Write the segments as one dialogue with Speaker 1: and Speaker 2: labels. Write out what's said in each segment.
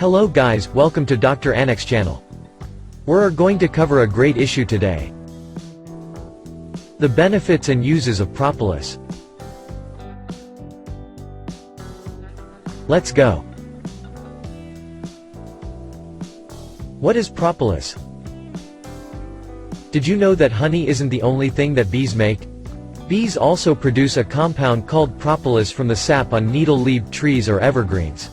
Speaker 1: Hello guys, welcome to Dr. Annex channel. We're going to cover a great issue today. The benefits and uses of propolis. Let's go. What is propolis? Did you know that honey isn't the only thing that bees make? Bees also produce a compound called propolis from the sap on needle-leaved trees or evergreens.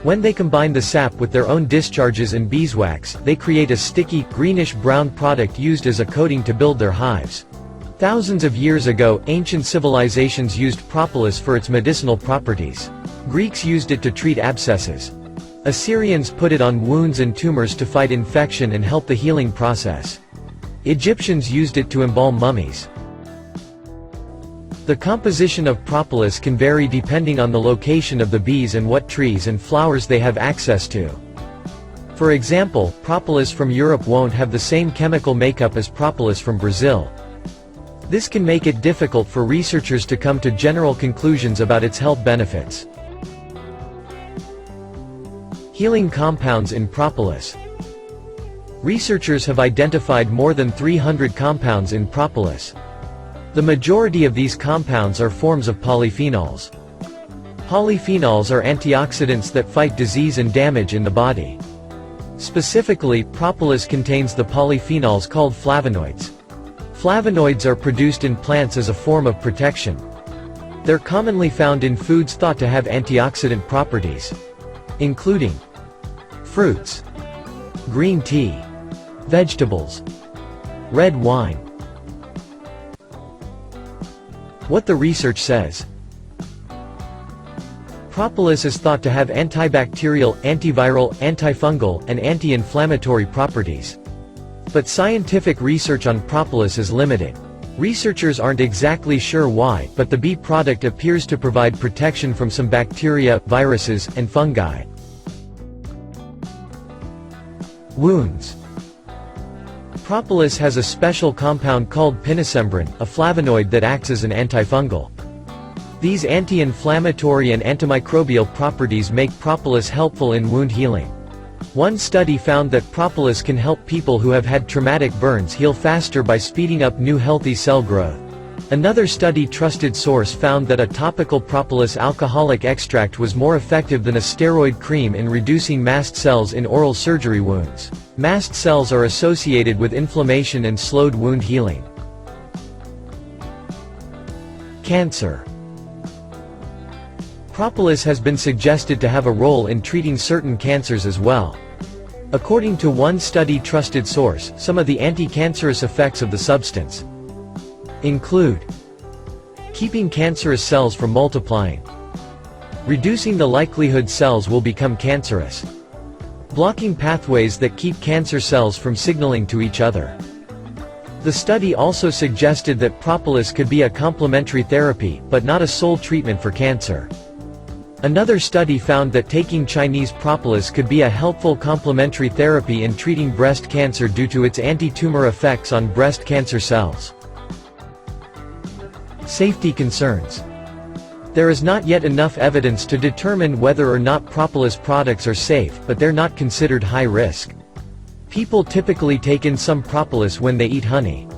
Speaker 1: When they combine the sap with their own discharges and beeswax, they create a sticky, greenish-brown product used as a coating to build their hives. Thousands of years ago, ancient civilizations used propolis for its medicinal properties. Greeks used it to treat abscesses. Assyrians put it on wounds and tumors to fight infection and help the healing process. Egyptians used it to embalm mummies. The composition of propolis can vary depending on the location of the bees and what trees and flowers they have access to. For example, propolis from Europe won't have the same chemical makeup as propolis from Brazil. This can make it difficult for researchers to come to general conclusions about its health benefits. Healing compounds in propolis. Researchers have identified more than 300 compounds in propolis. The majority of these compounds are forms of polyphenols. Polyphenols are antioxidants that fight disease and damage in the body. Specifically, propolis contains the polyphenols called flavonoids. Flavonoids are produced in plants as a form of protection. They're commonly found in foods thought to have antioxidant properties, including fruits, green tea, vegetables, red wine. What the research says. Propolis is thought to have antibacterial, antiviral, antifungal, and anti-inflammatory properties. But scientific research on propolis is limited. Researchers aren't exactly sure why, but the bee product appears to provide protection from some bacteria, viruses, and fungi. Wounds. Propolis has a special compound called pinosembrin, a flavonoid that acts as an antifungal. These anti-inflammatory and antimicrobial properties make propolis helpful in wound healing. One study found that propolis can help people who have had traumatic burns heal faster by speeding up new healthy cell growth. Another study trusted source found that a topical propolis alcoholic extract was more effective than a steroid cream in reducing mast cells in oral surgery wounds. Mast cells are associated with inflammation and slowed wound healing. Cancer. Propolis has been suggested to have a role in treating certain cancers as well. According to one study trusted source, some of the anti-cancerous effects of the substance include keeping cancerous cells from multiplying, reducing the likelihood cells will become cancerous, blocking pathways that keep cancer cells from signaling to each other. The study also suggested that propolis could be a complementary therapy, but not a sole treatment for cancer. Another study found that taking Chinese propolis could be a helpful complementary therapy in treating breast cancer due to its anti-tumor effects on breast cancer cells. Safety concerns. There is not yet enough evidence to determine whether or not propolis products are safe, but they're not considered high risk. People typically take in some propolis when they eat honey.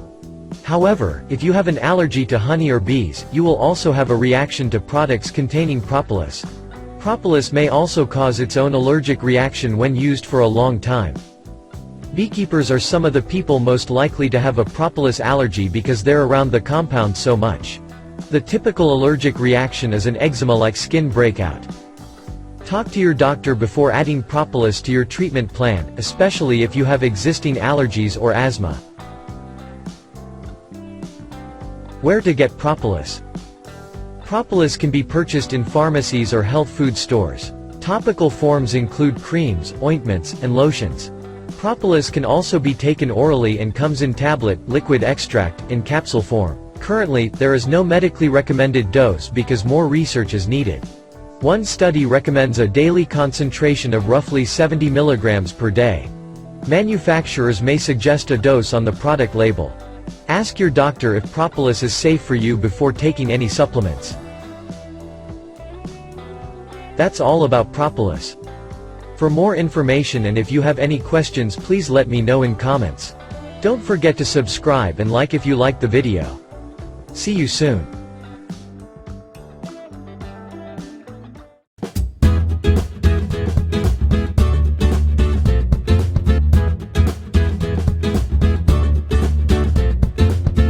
Speaker 1: However, if you have an allergy to honey or bees, you will also have a reaction to products containing propolis. Propolis may also cause its own allergic reaction when used for a long time. Beekeepers are some of the people most likely to have a propolis allergy because they're around the compound so much. The typical allergic reaction is an eczema-like skin breakout. Talk to your doctor before adding propolis to your treatment plan, especially if you have existing allergies or asthma. Where to get propolis? Propolis can be purchased in pharmacies or health food stores. Topical forms include creams, ointments, and lotions. Propolis can also be taken orally and comes in tablet, liquid extract, in capsule form. Currently, there is no medically recommended dose because more research is needed. One study recommends a daily concentration of roughly 70 mg per day. Manufacturers may suggest a dose on the product label. Ask your doctor if propolis is safe for you before taking any supplements. That's all about propolis. For more information and if you have any questions, please let me know in comments. Don't forget to subscribe and like if you like the video. See you soon.